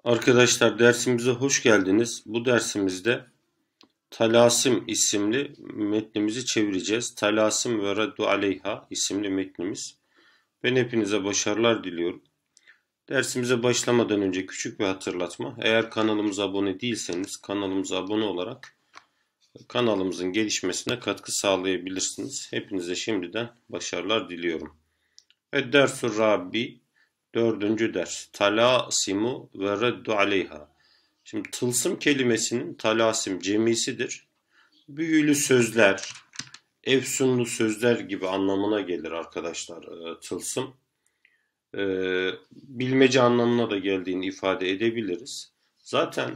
Arkadaşlar dersimize hoş geldiniz. Bu dersimizde Talasim isimli metnimizi çevireceğiz. Talasim ve Reddu Aleyha isimli metnimiz. Ben hepinize başarılar diliyorum. Dersimize başlamadan önce küçük bir hatırlatma. Eğer kanalımıza abone değilseniz kanalımıza abone olarak kanalımızın gelişmesine katkı sağlayabilirsiniz. Hepinize şimdiden başarılar diliyorum. Ed-Dersur Rabbi dördüncü ders. Talasimu ve Reddu Aleyha. Şimdi tılsım kelimesinin talasim cemisidir. Büyülü sözler, efsunlu sözler gibi anlamına gelir arkadaşlar tılsım. Bilmece anlamına da geldiğini ifade edebiliriz. Zaten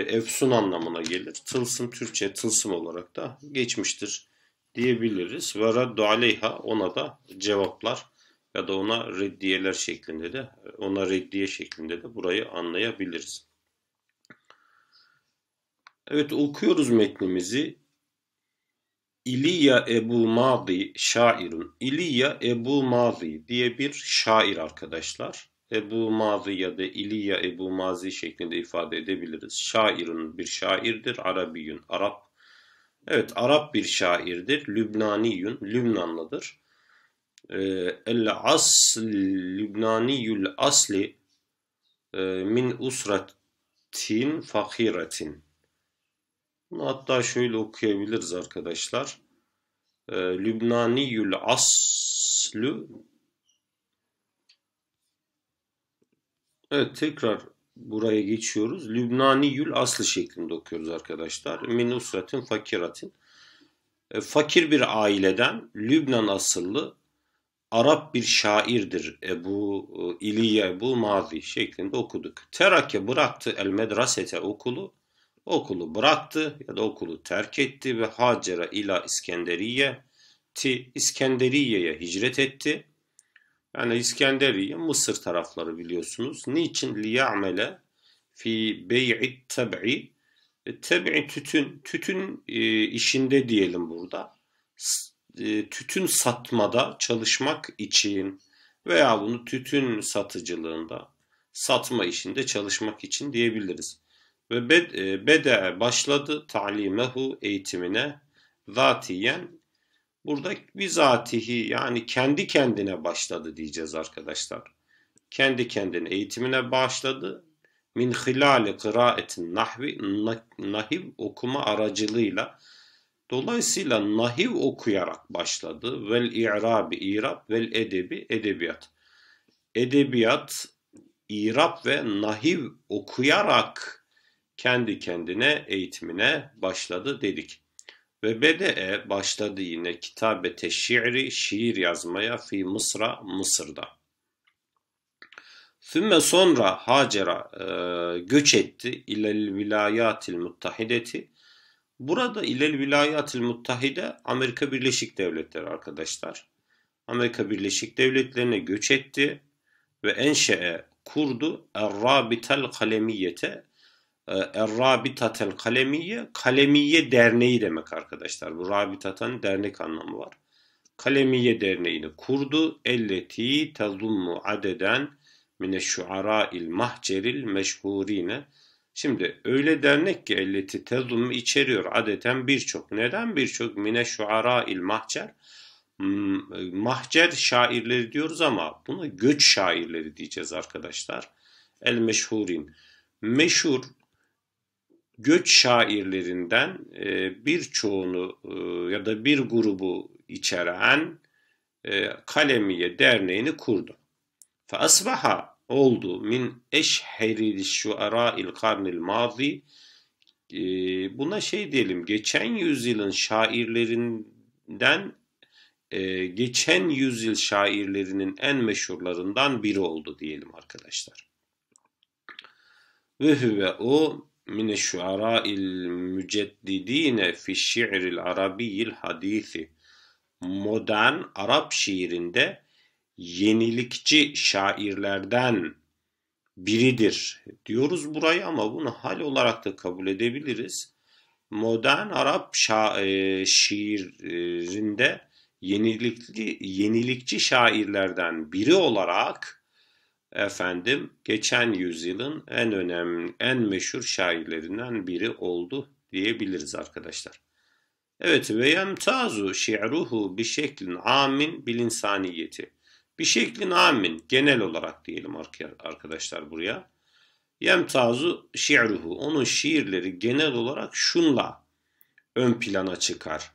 efsun anlamına gelir. Tılsım Türkçe tılsım olarak da geçmiştir diyebiliriz. Ve raddu aleyha ona da cevaplar ya da ona reddiyeler şeklinde de reddiye şeklinde de burayı anlayabiliriz. Evet, okuyoruz metnimizi. İliya Ebu Madi şairun. İliya Ebu Madi diye bir şair arkadaşlar. Ebu Madi ya da İliya Ebu Mazi şeklinde ifade edebiliriz. Şairun bir şairdir. Arabiyun Arap. Evet, Arap bir şairdir. Lübnaniyun Lübnanlıdır. El asl Lübnaniyül asli min usratin fakiretin. Bunu hatta şöyle okuyabiliriz arkadaşlar. Lübnaniyül aslü. Evet, tekrar buraya geçiyoruz. Lübnaniyül aslı şeklinde okuyoruz arkadaşlar. Min usratin fakiratin. Fakir bir aileden Lübnan asıllı Arap bir şairdir İliya Ebu Mazi şeklinde okuduk. Terake bıraktı el medresete okulu bıraktı ya da okulu terk etti ve hacera ila İskenderiye'ye hicret etti. Yani İskenderiye Mısır tarafları biliyorsunuz. Niçin? Liya'mele fi bey'i teb'i teb'i tütün işinde diyelim burada. Tütün satmada çalışmak için veya bunu tütün satıcılığında satma işinde çalışmak için diyebiliriz. Ve bede başladı ta'limehu eğitimine zatiyen. Burada bizatihi yani kendi kendine başladı diyeceğiz arkadaşlar. Kendi kendine eğitimine başladı. Min hilali kıraaetin nahvi nahiv okuma aracılığıyla. Dolayısıyla nahiv okuyarak başladı. Vel i'rabi i'rab vel edebi edebiyat. Edebiyat, i'rab ve nahiv okuyarak kendi kendine eğitimine başladı dedik. Ve bede'e başladı yine kitabete şiiri şiir yazmaya fi Mısır'a Mısır'da. Sümme sonra hacera göç etti ilel vilayatil muttahideti. Burada ilel vilayatil muttahide Amerika Birleşik Devletleri arkadaşlar. Amerika Birleşik Devletleri'ne göç etti ve enşe'e kurdu Er-Rabitel Kalemiyete. Er-Rabitatel Kalemiye, Kalemiye Derneği demek arkadaşlar. Bu Rabitatan dernek anlamı var. Kalemiye Derneği'ni kurdu. Elleti tazummu adeden mineşşuara'il mahceril meşhurine. Şimdi öyle dernek ki elleti tazummu içeriyor adeten birçok. Neden birçok? Mineşşuara'il mahcer. Mahcer şairleri diyoruz ama buna göç şairleri diyeceğiz arkadaşlar. El meşhurin. Meşhur göç şairlerinden birçoğunu ya da bir grubu içeren Kalemiye Derneği'ni kurdu. Feasbaha oldu min eşheril şuara'il karnil mazi. Buna diyelim, geçen yüzyılın şairlerinden geçen yüzyıl şairlerinin en meşhurlarından biri oldu diyelim arkadaşlar. Ve huve o mineşşuara'il müceddidine fi şi'ril arabiyyil hadisi. Modern Arap şiirinde yenilikçi şairlerden biridir diyoruz burayı ama bunu hal olarak da kabul edebiliriz. Modern Arap şiirinde yenilikçi şairlerden biri olarak efendim geçen yüzyılın en önemli, en meşhur şairlerinden biri oldu diyebiliriz arkadaşlar. Evet, ve yemtazu şi'ruhu bi şeklin amin bil insaniyeti. Bir şeklin amin, genel olarak diyelim arkadaşlar buraya. Yemtazu şi'ruhu, onun şiirleri genel olarak şunla ön plana çıkar,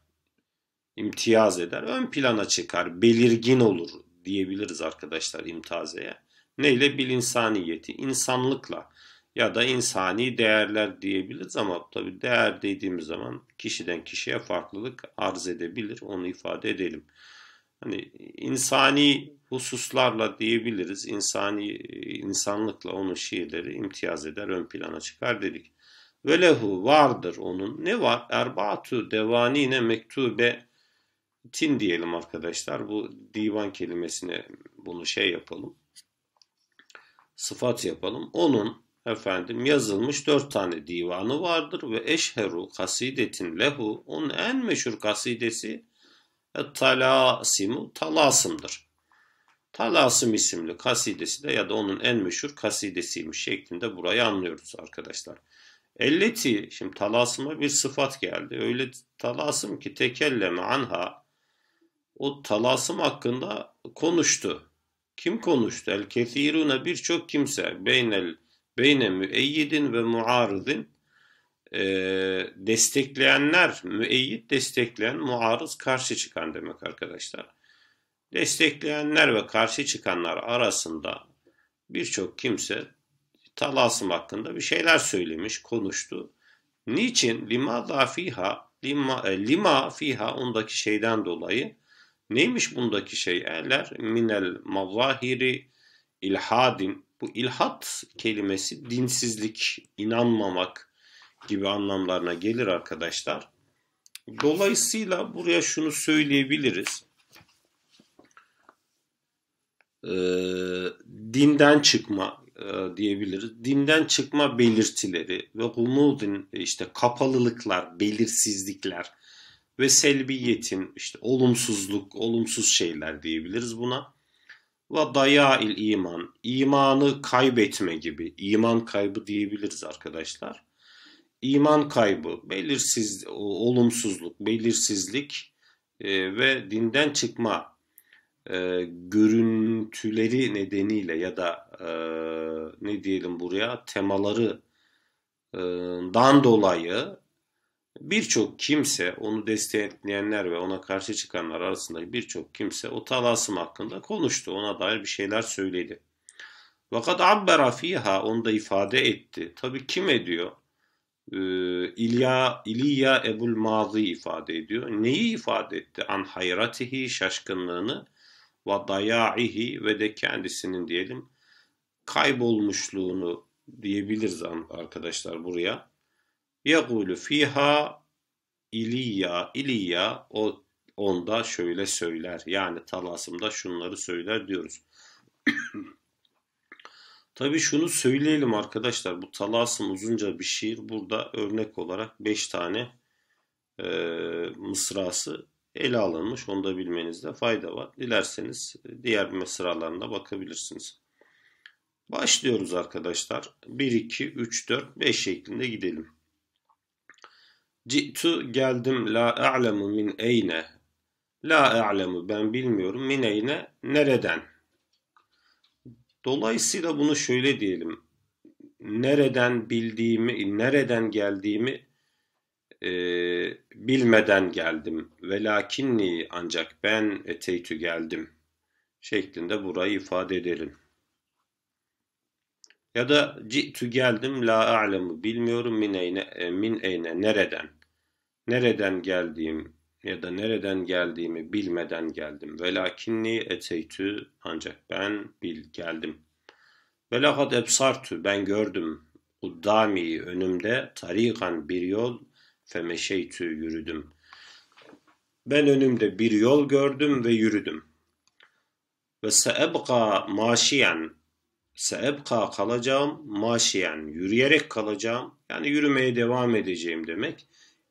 imtiyaz eder, ön plana çıkar, belirgin olur diyebiliriz arkadaşlar imtazeye. Neyle? Bil insaniyeti, insanlıkla ya da insani değerler diyebiliriz ama tabii değer dediğimiz zaman kişiden kişiye farklılık arz edebilir, onu ifade edelim. Hani insani hususlarla diyebiliriz, insanlıkla onun şiirleri imtiyaz eder, ön plana çıkar dedik. Ve lehu, vardır onun. Ne var? Erbaatu devanine mektube tin diyelim arkadaşlar. Bu divan kelimesine bunu şey yapalım. Sıfat yapalım. Onun efendim yazılmış 4 tane divanı vardır ve eşheru kasidetin lehu, onun en meşhur kasidesi talasimu, talasımdır. Talasım isimli kasidesi de ya da onun en meşhur kasidesiymiş şeklinde burayı anlıyoruz arkadaşlar. Elleti, şimdi talasıma bir sıfat geldi. Öyle talasım ki tekelleme anha, o talasım hakkında konuştu. Kim konuştu? El kethirune, birçok kimse. Beyne müeyyidin ve muaridin, destekleyenler, müeyyid destekleyen, muarız karşı çıkan demek arkadaşlar. Destekleyenler ve karşı çıkanlar arasında birçok kimse talasım hakkında bir şeyler söylemiş, konuştu. Niçin? Lima fiha, lima fiha, ondaki şeyden dolayı. Neymiş bundaki şeyler? Minel mazahiri ilhadin. Bu ilhat kelimesi dinsizlik, inanmamak gibi anlamlarına gelir arkadaşlar. Dolayısıyla buraya şunu söyleyebiliriz. Dinden çıkma diyebiliriz. Dinden çıkma belirtileri ve gumudin, işte kapalılıklar, belirsizlikler ve selbiyetin, işte olumsuzluk, olumsuz şeyler diyebiliriz buna. Ve dayail iman, imanı kaybetme gibi, iman kaybı diyebiliriz arkadaşlar. İman kaybı, olumsuzluk, belirsizlik ve dinden çıkma görüntüleri nedeniyle ya da ne diyelim buraya, temalarından dolayı birçok kimse, onu destekleyenler ve ona karşı çıkanlar arasında birçok kimse o talasım hakkında konuştu. Ona dair bir şeyler söyledi. Fakat abbera fiha, onu da ifade etti. Tabi kim ediyor? İlya Ebul Mazi ifade ediyor. Neyi ifade etti? An hayratihi, şaşkınlığını, ve daya'ihi, ve de kendisinin diyelim kaybolmuşluğunu diyebiliriz arkadaşlar buraya. Yegulu fiha İlya o onda şöyle söyler. Yani talasımda şunları söyler diyoruz. Tabii şunu söyleyelim arkadaşlar. Bu talasım uzunca bir şiir. Burada örnek olarak 5 tane mısrası ele alınmış. Onu da bilmenizde fayda var. Dilerseniz diğer mısralarına bakabilirsiniz. Başlıyoruz arkadaşlar. 1, 2, 3, 4, 5 şeklinde gidelim. Ci'tu, geldim, la a'lemu min eyne. La a'lemu, ben bilmiyorum, min eyne, nereden. Dolayısıyla bunu şöyle diyelim. Nereden bildiğimi, nereden geldiğimi bilmeden geldim. Velakinni, ancak ben eteytü, geldim şeklinde burayı ifade edelim. Ya da ci'tu, geldim, la a'lemu, bilmiyorum, min eyne, nereden. Nereden geldiğim ya da nereden geldiğimi bilmeden geldim. Velakinni eteytü, ancak ben geldim. Velakad ebsartu, ben gördüm. Uddami, önümde, tarikan, bir yol, femeşeytü, yürüdüm. Ben önümde bir yol gördüm ve yürüdüm. Ve seebqa maşiyen, seebqa, kalacağım, maşiyen, yürüyerek kalacağım. Yani yürümeye devam edeceğim demek.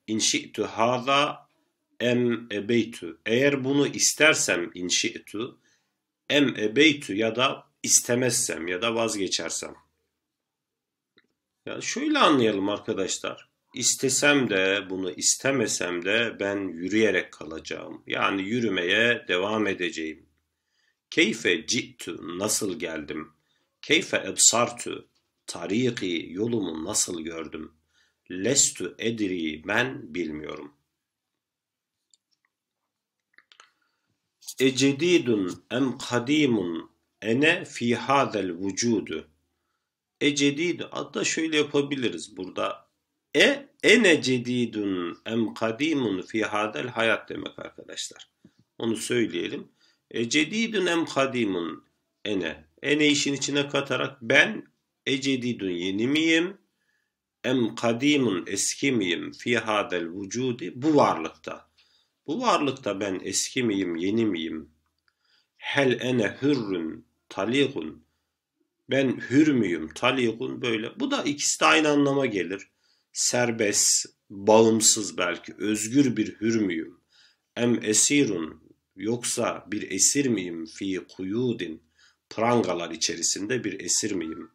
İnşi'tü hâzâ em ebeytü. Eğer bunu istersem inşi'tü, em ebeytü, ya da istemezsem ya da vazgeçersem. Ya şöyle anlayalım arkadaşlar. İstesem de bunu istemesem de ben yürüyerek kalacağım. Yani yürümeye devam edeceğim. Keyfe ci'tu nasıl geldim? Keyfe ebsartu tariki yolumu nasıl gördüm? Lestu edri ben bilmiyorum. Ecedidun em kadimun ene fi hadel vücudu. Ecedid hatta şöyle yapabiliriz burada. Ene cedidun em kadimun fi hadel hayat demek arkadaşlar. Onu söyleyelim. Cedidun em kadimun ene. Ene işin içine katarak ben cedidun yeni miyim? Em kadimun eski miyim? Fi hadel vücudi bu varlıkta. Bu varlıkta ben eski miyim, yeni miyim? Hel ene hürrün talikun. Ben hür müyüm, talikun böyle. Bu da ikisi de aynı anlama gelir. Serbest, bağımsız belki, özgür bir hür müyüm? Em esirun, yoksa bir esir miyim? Fi kuyudin, prangalar içerisinde bir esir miyim?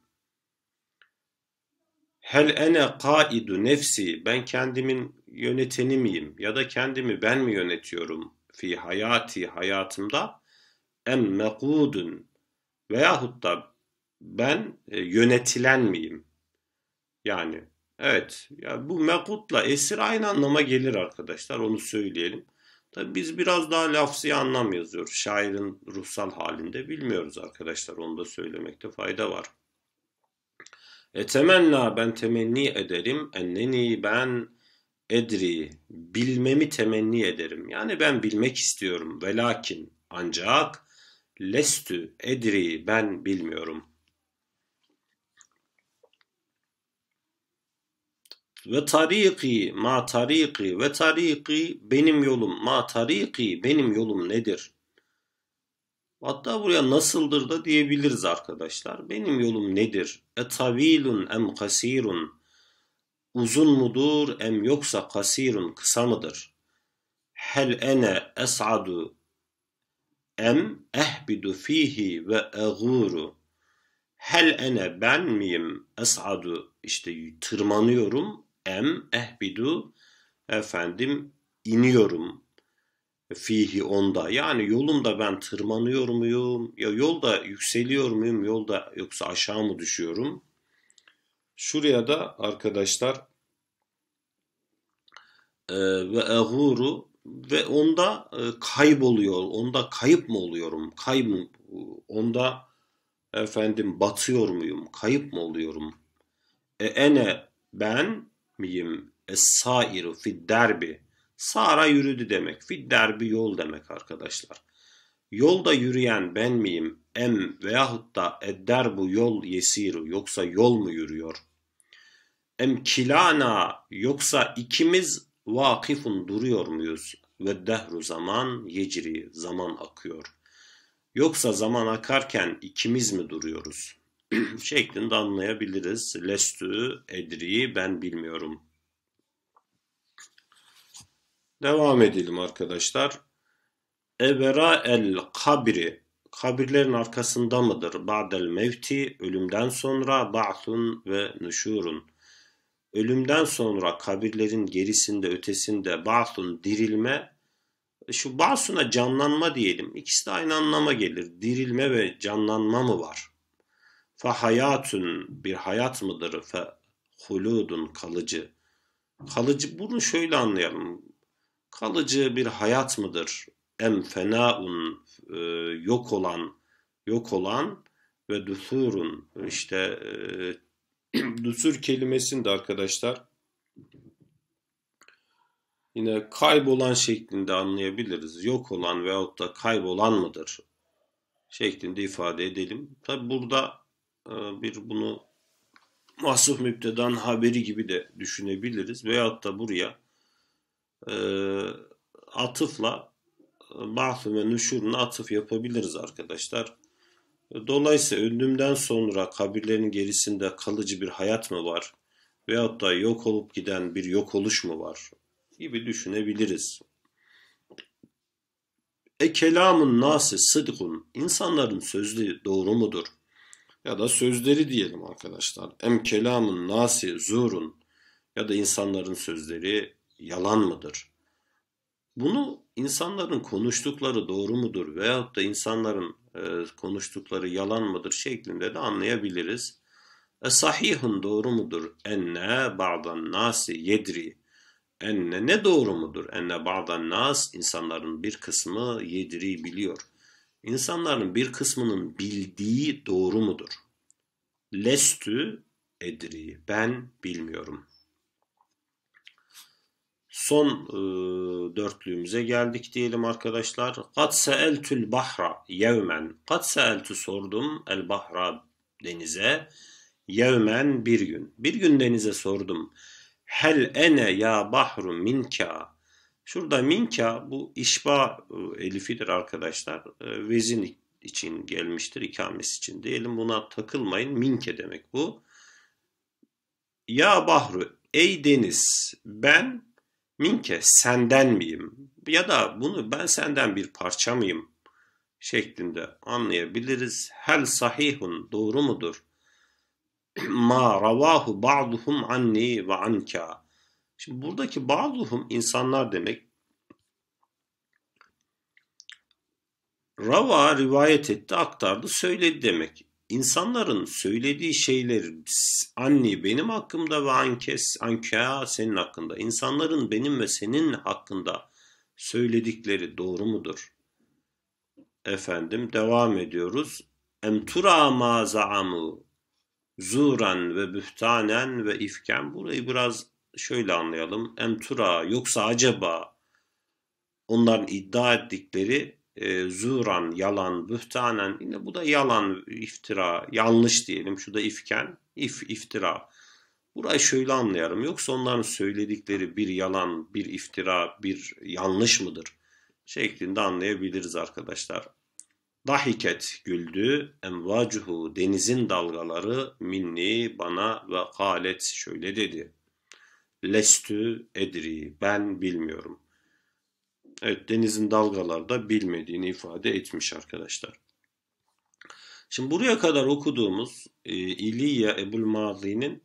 Hel ene kaidu nefsi, ben kendimin yöneteni miyim? Ya da kendimi ben mi yönetiyorum? Fi hayati, hayatımda. Em mekudun, veyahut da ben yönetilen miyim? Yani evet ya bu mekutla esir aynı anlama gelir arkadaşlar, onu söyleyelim. Tabi biz biraz daha lafzi anlam yazıyoruz. Şairin ruhsal halinde bilmiyoruz arkadaşlar, onu da söylemekte fayda var. Temenna ben temenni ederim. Enneni ben edri bilmemi temenni ederim. Yani ben bilmek istiyorum. Velakin ancak lestü edri ben bilmiyorum. Ve tariki ma tariki ve tariki benim yolum ma tariki benim yolum nedir? Hatta buraya nasıldır da diyebiliriz arkadaşlar. Benim yolum nedir? Tavilun em kasirun, uzun mudur em yoksa kasirun kısa mıdır? Hel ene es'adu em ehbidu fihi ve eguru. Hel ene ben miyim? Es'adu işte tırmanıyorum. Em ehbidu efendim iniyorum. Fihi onda. Yani yolumda ben tırmanıyor muyum? Ya yolda yükseliyor muyum? Yolda yoksa aşağı mı düşüyorum? Şuraya da arkadaşlar ve eguru ve onda kayboluyor. Onda kayıp mı oluyorum? Kayıp mı? Onda efendim batıyor muyum? Kayıp mı oluyorum? Ene ben miyim? Es-sairu fid derbi. Sara yürüdü demek. Fid derbi yol demek arkadaşlar. Yolda yürüyen ben miyim? Em veyahut da edder bu yol yesiru, yoksa yol mu yürüyor? Em kilana, yoksa ikimiz vakifun duruyor muyuz? Ve dehru zaman yecri, zaman akıyor. Yoksa zaman akarken ikimiz mi duruyoruz? Şeklinde anlayabiliriz. Lestü edri ben bilmiyorum. Devam edelim arkadaşlar. Evera el kabri, kabirlerin arkasında mıdır? Ba'del mevti, ölümden sonra ba'thun ve nüşurun. Ölümden sonra kabirlerin gerisinde ötesinde ba'thun dirilme, şu ba'suna canlanma diyelim. İkisi de aynı anlama gelir. Dirilme ve canlanma mı var? Fe hayatun bir hayat mıdır? Fe huludun kalıcı. Kalıcı, bunu şöyle anlayalım. Kalıcı bir hayat mıdır? Em fenaun yok olan ve dusurun işte dusur kelimesini de arkadaşlar yine kaybolan şeklinde anlayabiliriz. Yok olan veyahut da kaybolan mıdır şeklinde ifade edelim. Tabi burada bir bunu mahsuf müptedan haberi gibi de düşünebiliriz. Veyahut da buraya atıfla ba'th ve nüşuruna atıf yapabiliriz arkadaşlar. Dolayısıyla ölümden sonra kabirlerin gerisinde kalıcı bir hayat mı var? Veyahut da yok olup giden bir yok oluş mu var? Gibi düşünebiliriz. Kelamun nasi sıdkun. İnsanların sözü doğru mudur? Ya da sözleri diyelim arkadaşlar. Em kelamun nasi zurun, ya da insanların sözleri yalan mıdır? Bunu insanların konuştukları doğru mudur veyahut da insanların konuştukları yalan mıdır şeklinde de anlayabiliriz. Sahihun doğru mudur? Enne ba'dan nasi yedri. Enne ne doğru mudur? Enne ba'dan nas, insanların bir kısmı yedri biliyor. İnsanların bir kısmının bildiği doğru mudur? Lestü edri, ben bilmiyorum. Son dörtlüğümüze geldik diyelim arkadaşlar. Kad seeltül bahra yevmen. Kad seeltü sordum el bahra, denize. Yevmen bir gün. Bir gün denize sordum. Hel ene ya bahru minka. Şurada minka bu işba elifidir arkadaşlar. Vezin için gelmiştir, ikamesi için. Diyelim buna takılmayın. Minke demek bu. Ya bahru, ey deniz, ben minke senden miyim? Ya da bunu ben senden bir parça mıyım? Şeklinde anlayabiliriz. Hel sahihun, doğru mudur? Ma ravahu ba'duhum anni ve anka. Şimdi buradaki ba'duhum insanlar demek. Rava rivayet etti, aktardı, söyledi demek. İnsanların söylediği şeyler anni benim hakkımda ve anka senin hakkında. İnsanların benim ve senin hakkında söyledikleri doğru mudur? Efendim devam ediyoruz. Em tura ma zaamu zuran ve bühtanen ve ifken. Burayı biraz şöyle anlayalım. Em tura, yoksa acaba onların iddia ettikleri zuran, yalan, bühtanen, yine bu da yalan, iftira, yanlış diyelim. Şu da ifken, iftira. Burayı şöyle anlayalım. Yoksa onların söyledikleri bir yalan, bir iftira, bir yanlış mıdır? Şeklinde anlayabiliriz arkadaşlar. Dahiket, güldü, emvacuhu, denizin dalgaları, minni, bana, ve kalet, şöyle dedi. Lestü edri, ben bilmiyorum. Evet, denizin dalgaları da bilmediğini ifade etmiş arkadaşlar. Şimdi buraya kadar okuduğumuz İliya Ebu'l-Mazi'nin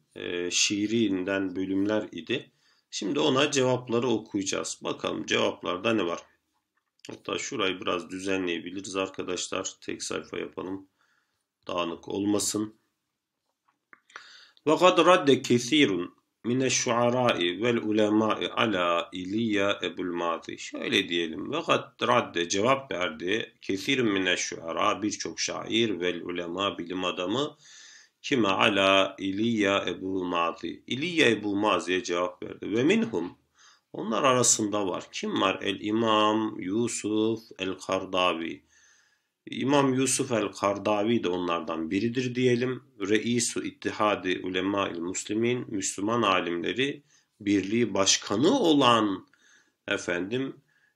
şiirinden bölümler idi. Şimdi ona cevapları okuyacağız. Bakalım cevaplarda ne var? Hatta şurayı biraz düzenleyebiliriz arkadaşlar. Tek sayfa yapalım. Dağınık olmasın. وَقَدْ رَدَّ كَثِيرٌ mineşşuara'i vel ulemâ'i ala İliya Ebu'l-Mazi. Şöyle diyelim. Ve kad radde, cevap verdi. Kesirun mineşşuara, birçok şair, vel ulema, bilim adamı, kime ala İliya Ebu'l-Mazi. İliya Ebu'l-Mazi'ye cevap verdi. Ve minhum, onlar arasında var. Kim var? El İmam Yusuf el-Kardavi. İmam Yusuf el-Kardavi de onlardan biridir diyelim. Reisu İttihadi Ulemâ'il Müslimin, Müslüman alimleri birliği başkanı olan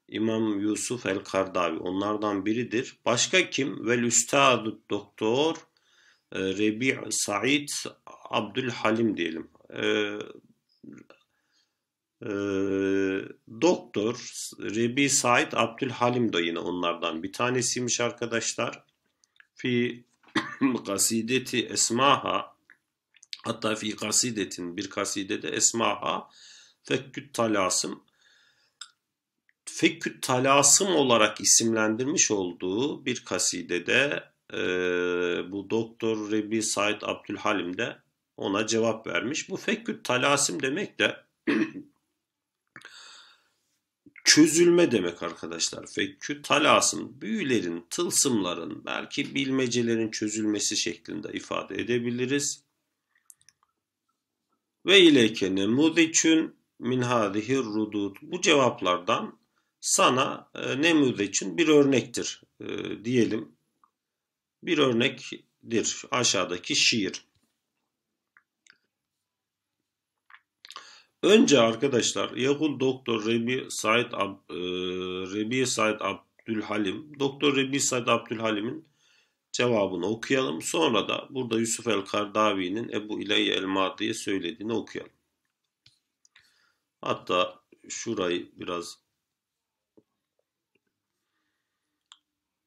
İmam Yusuf el-Kardavi onlardan biridir. Başka kim? Vel Üstadu Doktor Rebi' Said Abdülhalim diyelim. Doktor Rebi Said Abdülhalim de yine onlardan bir tanesiymiş arkadaşlar. Fi kasideti esmaha, hatta fi kasidetin, bir kasidede esmaha fekküt talasım, fekküt talasım olarak isimlendirmiş olduğu bir kasidede bu Doktor Rebi Said Abdülhalim de ona cevap vermiş. Bu fekküt talasım demek de çözülme demek arkadaşlar. Fekkü talasım, büyülerin, tılsımların, belki bilmecelerin çözülmesi şeklinde ifade edebiliriz. Ve ileyke nemudhiçün min hadihi rudud. Bu cevaplardan sana nemudhiçün bir örnektir diyelim. Bir örnektir aşağıdaki şiir. Önce arkadaşlar Yahul Doktor Rebi Said Abdülhalim, Doktor Rebi Said Abdülhalim'in cevabını okuyalım. Sonra da burada Yusuf el-Kardavi'nin Ebu İleyye el-Madi'ye söylediğini okuyalım. Hatta şurayı biraz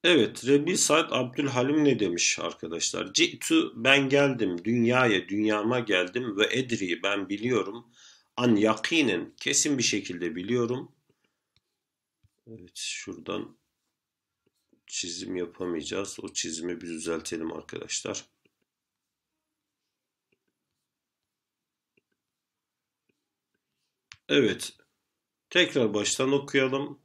Evet, Rebi Said Abdülhalim ne demiş arkadaşlar? Ci'tu ben geldim dünyaya, dünyama geldim ve edri ben biliyorum. An yakinen kesin bir şekilde biliyorum. Evet, şuradan çizim yapamayacağız. O çizimi bir düzeltelim arkadaşlar. Evet, tekrar baştan okuyalım.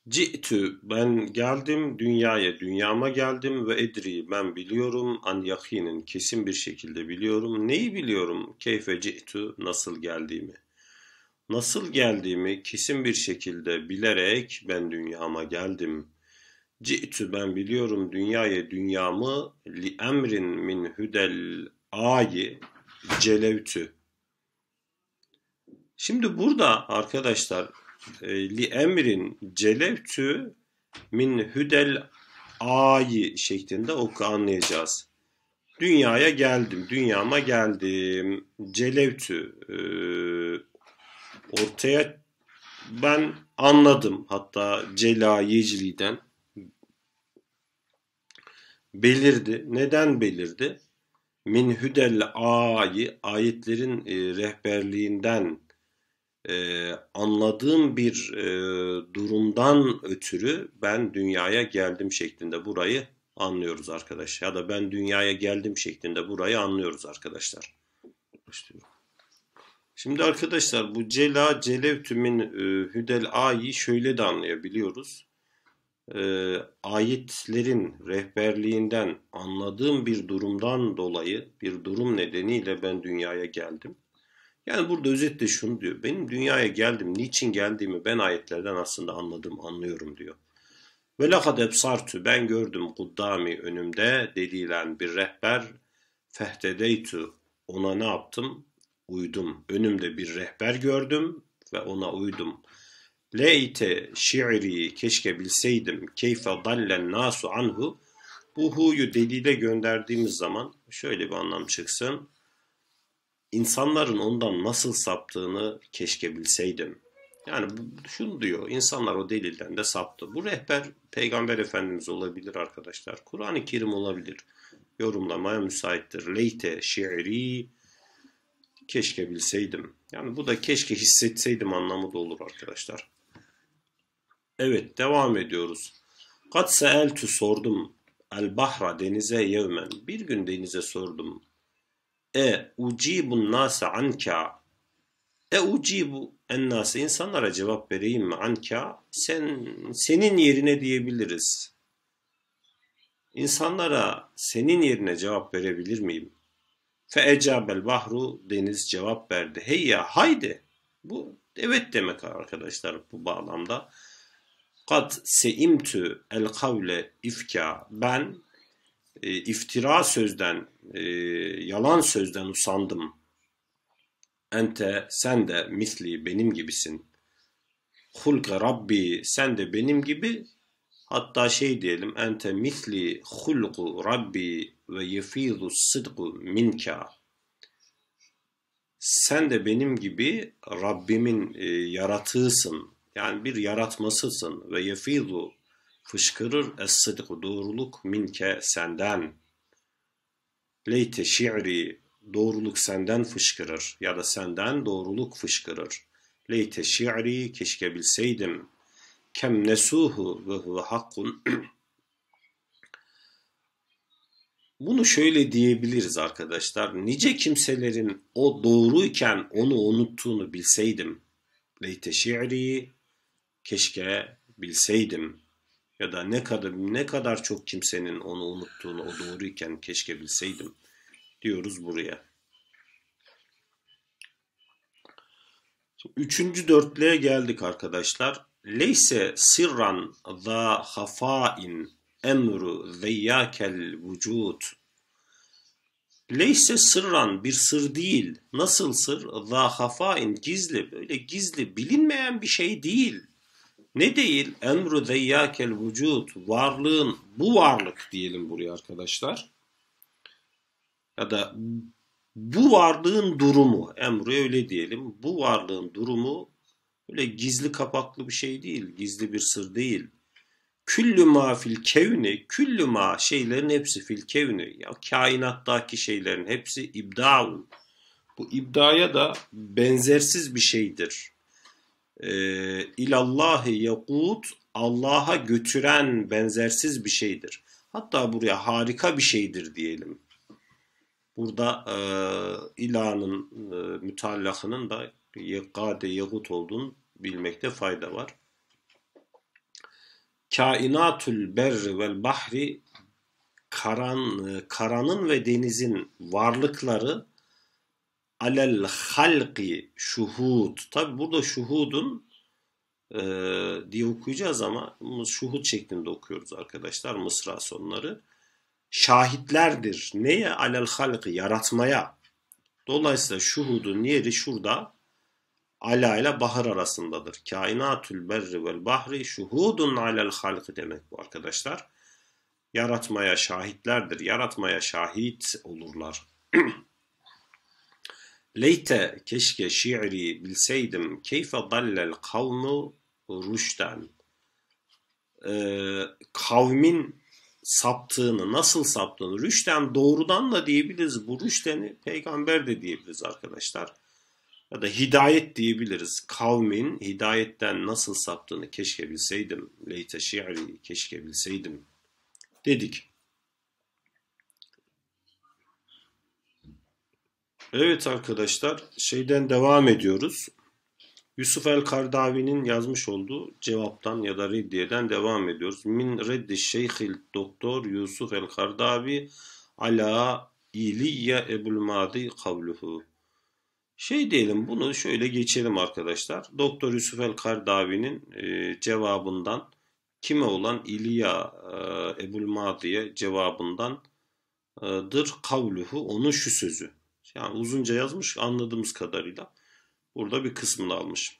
Ci'tü ben geldim dünyaya, dünyama geldim ve edri ben biliyorum an yakinin kesin bir şekilde biliyorum. Neyi biliyorum? Keyfe ci'tü nasıl geldiğimi. Nasıl geldiğimi kesin bir şekilde bilerek ben dünyama geldim. Ci'tü ben biliyorum dünyaya dünyamı li emrin min hüdel ayi celevtü. Şimdi burada arkadaşlar li emrin celevtü min hüdel ayi şeklinde anlayacağız. Dünyaya geldim, dünyama geldim. Celevtü ortaya ben anladım. Hatta cela yecliden belirdi. Neden belirdi? Min hüdel ayi ayetlerin rehberliğinden anladığım bir durumdan ötürü ben dünyaya geldim şeklinde burayı anlıyoruz arkadaşlar. Ya da ben dünyaya geldim şeklinde burayı anlıyoruz arkadaşlar. Şimdi arkadaşlar bu cela celevtümün hüdel ayi şöyle de anlayabiliyoruz. Ayetlerin rehberliğinden anladığım bir durumdan dolayı bir durum nedeniyle ben dünyaya geldim. Yani burada özetle şunu diyor. Benim dünyaya geldim, niçin geldiğimi ben ayetlerden aslında anladım, anlıyorum diyor. Ve lekad ebsartu ben gördüm kuddami önümde dediğilen bir rehber fehtedeytu ona ne yaptım? Uydum. Önümde bir rehber gördüm ve ona uydum. Leyte şiiri keşke bilseydim keyfe dallen nasu anhu bu hu'yu delile gönderdiğimiz zaman şöyle bir anlam çıksın. İnsanların ondan nasıl saptığını keşke bilseydim. Yani şunu diyor, insanlar o delilden de saptı. Bu rehber Peygamber Efendimiz olabilir arkadaşlar. Kur'an-ı Kerim olabilir. Yorumlamaya müsaittir. Leyte şiiri keşke bilseydim. Yani bu da keşke hissetseydim anlamı da olur arkadaşlar. Evet, devam ediyoruz. Kat seeltü sordum. El bahra denize yevmen. Bir gün denize sordum. Ucibun nase anka. Ucibu ennase insanlara cevap vereyim mi? Anka senin yerine diyebiliriz. İnsanlara senin yerine cevap verebilir miyim? Fe ecabel bahru deniz cevap verdi. Heyya haydi. Bu evet demek arkadaşlar bu bağlamda. Kad seimtü el kavle ifka. Ben iftira sözden, yalan sözden usandım. Ente sen de misli benim gibisin. Hulke Rabbi sen de benim gibi hatta şey diyelim ente misli hulku Rabbi ve yefizu sıdku minka. Sen de benim gibi Rabbimin yaratığısın. Yani bir yaratmasısın ve yefizu fışkırır es-sıdku doğruluk minke senden. Leyte şi'ri doğruluk senden fışkırır ya da senden doğruluk fışkırır. Leyte şi'ri keşke bilseydim. Kem nesuhu ve huve hakkun. Bunu şöyle diyebiliriz arkadaşlar. Nice kimselerin o doğruyken onu unuttuğunu bilseydim. Leyte şi'ri keşke bilseydim. Ya da ne kadar çok kimsenin onu unuttuğunu o doğruyken keşke bilseydim diyoruz buraya. Üçüncü dörtlüğe geldik arkadaşlar. Leyse sirran za hafain emru zeyyakel vücud. Leyse sırran bir sır değil. Nasıl sır? Za hafain gizli. Böyle gizli bilinmeyen bir şey değil. Ne değil? Emru zeyyakel vücud. Varlığın bu varlık diyelim buraya arkadaşlar. Ya da bu varlığın durumu, emri öyle diyelim, bu varlığın durumu Öyle gizli kapaklı bir şey değil, gizli bir sır değil. Küllü ma fil kevni, küllü ma şeylerin hepsi fil kevni. Ya kainattaki şeylerin hepsi ibda'u. Bu ibdaya da benzersiz bir şeydir. İlallahi yakut, Allah'a götüren benzersiz bir şeydir. Hatta buraya harika bir şeydir diyelim. Burada ilahın mütallakının da yekade yakut olduğunu bilmekte fayda var. Kainatul berri vel bahri, karanın ve denizin varlıkları alel halki şuhud. Tabi burada şuhudun diye okuyacağız ama şuhud şeklinde okuyoruz arkadaşlar mısra sonları. Şahitlerdir. Neye? Alel halki, yaratmaya. Dolayısıyla şuhudun yeri şurada ala ile bahar arasındadır. Kainatul berri vel bahri şuhudun alel halki demek bu arkadaşlar. Yaratmaya şahitlerdir. Yaratmaya şahit olurlar. Leyte, keşke şiiri bilseydim keyfe dallel kavmu rüşten. Kavmin saptığını, nasıl saptığını, rüşten doğrudan da diyebiliriz. Bu rüşteni peygamber de diyebiliriz arkadaşlar. Ya da hidayet diyebiliriz. Kavmin hidayetten nasıl saptığını keşke bilseydim. Leyte şiiri, keşke bilseydim dedik. Evet arkadaşlar, şeyden devam ediyoruz. Yusuf el-Kardavi'nin yazmış olduğu cevaptan ya da reddiyeden devam ediyoruz. Min reddi şeyhil doktor Yusuf el-Kardavi ala İliye Ebu'l-Madi kavluhu. Diyelim, bunu şöyle geçelim arkadaşlar. Doktor Yusuf el-Kardavi'nin cevabından, kime olan İliya Ebu'l-Madi'ye cevabındandır kavluhu, onun şu sözü. Yani uzunca yazmış, anladığımız kadarıyla burada bir kısmını almış.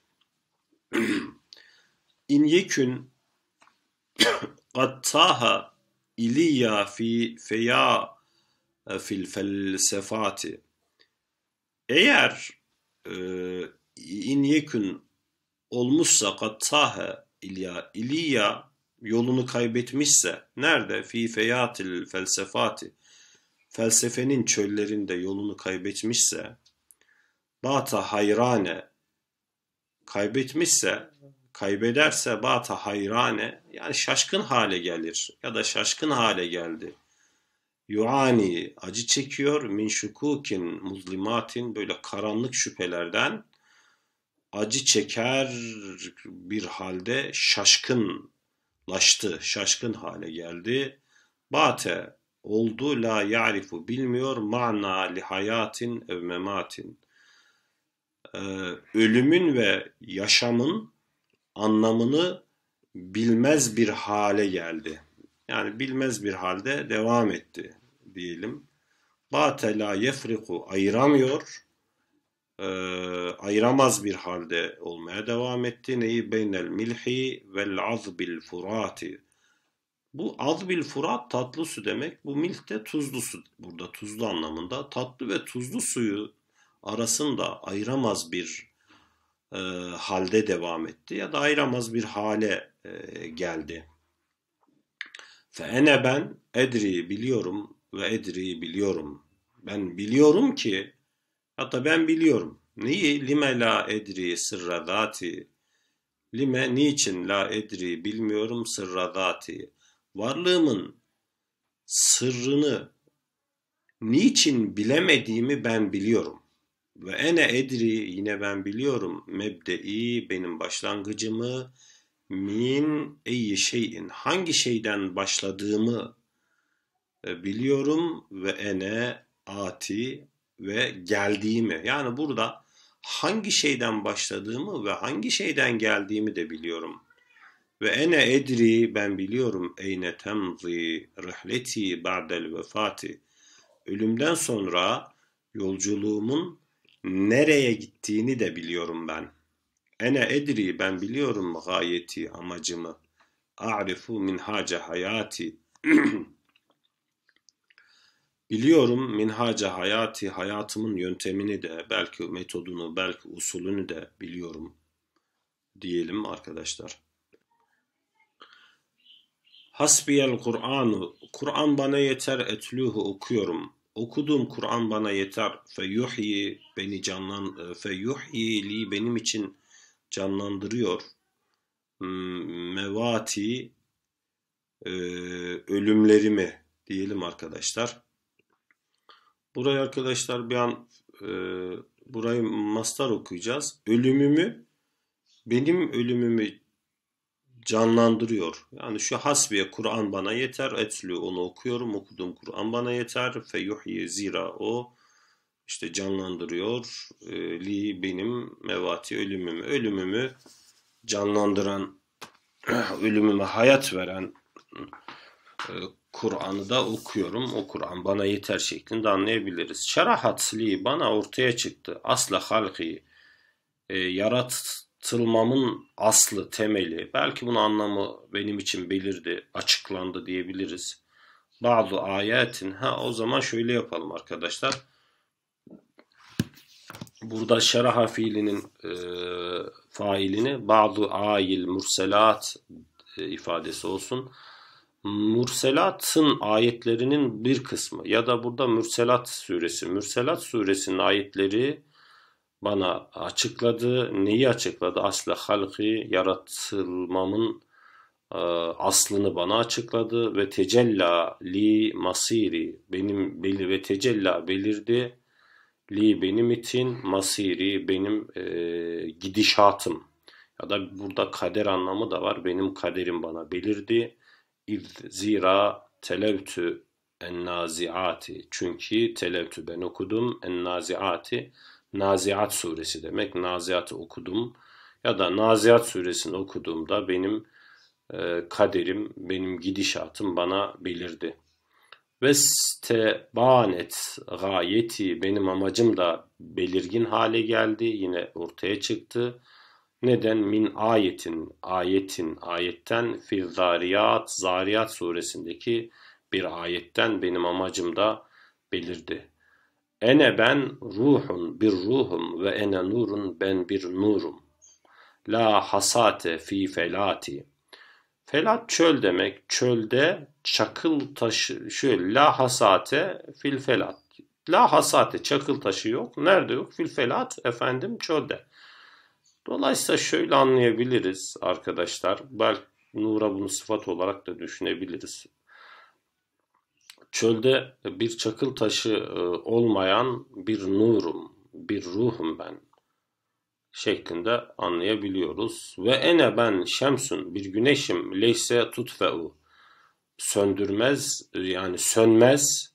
İn yekün qattaha İliya fi feya fil felsefati. Eğer in yekün olmuşsa qattaha İliya yolunu kaybetmişse, nerede? Fi feyatil felsefati, felsefenin çöllerinde yolunu kaybetmişse, bata hayrane, kaybederse bata hayrane, yani şaşkın hale gelir ya da şaşkın hale geldi. Yuani, acı çekiyor, min şukukin muzlimatin, böyle karanlık şüphelerden acı çeker bir halde şaşkınlaştı, şaşkın hale geldi. Bate, oldu, la ya'rifu, bilmiyor, ma'na li hayatin ev mematin, ölümün ve yaşamın anlamını bilmez bir hale geldi. Yani bilmez bir halde devam etti diyelim. Bate la yefriku, ayıramıyor, ayıramaz bir halde olmaya devam etti. Neyi? Beynel milhi vel azbil furati. Bu azbil furat tatlı su demek. Bu milh de tuzlu su. Burada tuzlu anlamında. Tatlı ve tuzlu suyu arasında ayıramaz bir halde devam etti ya da ayıramaz bir hale geldi. Fe ene, ben, edri, biliyorum, ve edri, biliyorum. Ben biliyorum ki, hatta ben biliyorum. Neyi? Lime la edri sırra zati. Lime, niçin, la edri, bilmiyorum, sırra zati. Varlığımın sırrını niçin bilemediğimi ben biliyorum. Ve ene edri, yine ben biliyorum, mebde'i, benim başlangıcımı, min eyyi şeyin, hangi şeyden başladığımı biliyorum, ve ene ati, ve geldiğimi. Yani burada hangi şeyden başladığımı ve hangi şeyden geldiğimi de biliyorum. Ve ene edri, ben biliyorum, eyne temzi rihleti ba'del vefati, ölümden sonra yolculuğumun nereye gittiğini de biliyorum ben. Ene edri, ben biliyorum, gayeti, amacımı. A'rifu minhace hayati, biliyorum minhace hayati, hayatımın yöntemini de, belki metodunu, belki usulünü de biliyorum. diyelim arkadaşlar. Hasbiyel Kur'anu. Kur'an bana yeter, etluhu okuyorum. Okuduğum Kur'an bana yeter. Feyuhyi beni feyuhyi li benim için canlandırıyor. Mevati ölümlerimi diyelim arkadaşlar. Burayı arkadaşlar bir an burayı mastar okuyacağız. Benim ölümümü canlandırıyor. Yani şu hasbiye Kur'an bana yeter. Etlü onu okuyorum. Okuduğum Kur'an bana yeter. Feyuhyi zira o işte canlandırıyor. Li benim mevati ölümümü canlandıran, ölümüme hayat veren Kur'an'ı da okuyorum. O Kur'an bana yeter şeklinde anlayabiliriz. Şerahat li bana ortaya çıktı. Asla halki yaratılmamın aslı, temeli. Belki bunun anlamı benim için belirdi, açıklandı diyebiliriz. Bazı ayetin. O zaman şöyle yapalım arkadaşlar. Burada şeraha fiilinin failini bazı ayil murselat ifadesi olsun. Murselat'ın ayetlerinin bir kısmı ya da burada Murselat suresinin ayetleri bana açıkladı. Neyi açıkladı? Aslı halkı yaratılmamın aslını bana açıkladı ve tecella li masiri ve tecella belirdi li benim için masiri benim gidişatım ya da burada kader anlamı da var. Benim kaderim bana belirdi. Zira televtü en-naziati çünkü televtü ben okudum en-naziati Naziat suresi demek. Naziat'ı okudum ya da Naziat suresini okuduğumda benim kaderim, benim gidişatım bana belirdi. Ve stebanet gayeti benim amacım da belirgin hale geldi. Yine ortaya çıktı. Neden? Min ayetten fi Zariyat suresindeki bir ayetten benim amacım da belirdi. Ene ben ruhun bir ruhum ve ene nurun ben bir nurum. La hasate fi felati. Felat çöl demek. Çölde çakıl taşı şöyle la hasate fil felat. La hasate çakıl taşı yok. Nerede yok? Fil felat efendim çölde. Dolayısıyla şöyle anlayabiliriz arkadaşlar. Belki nura bunu sıfat olarak da düşünebiliriz. Çölde bir çakıl taşı olmayan bir nurum, bir ruhum ben şeklinde anlayabiliyoruz. Ve ene ben şemsun bir güneşim leyse tutfeu söndürmez yani sönmez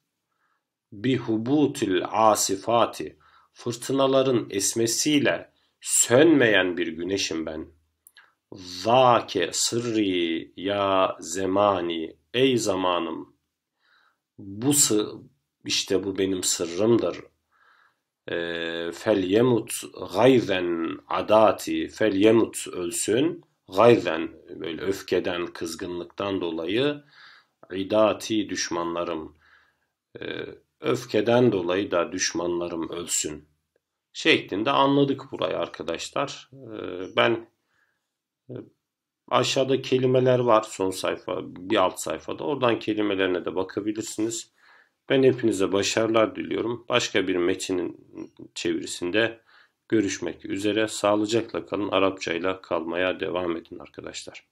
bi hubutil asifati fırtınaların esmesiyle sönmeyen bir güneşim ben. Zâke sırrı ya zemani ey zamanım işte bu benim sırrımdır. Fel yemut gayzen adati fel yemut ölsün gayzen böyle öfkeden kızgınlıktan dolayı idati düşmanlarım öfkeden dolayı da düşmanlarım ölsün şeklinde anladık burayı arkadaşlar. Ben aşağıda kelimeler var son sayfa bir alt sayfada oradan kelimelerine de bakabilirsiniz. Ben hepinize başarılar diliyorum. Başka bir metinin çevirisinde görüşmek üzere. Sağlıcakla kalın. Arapçayla kalmaya devam edin arkadaşlar.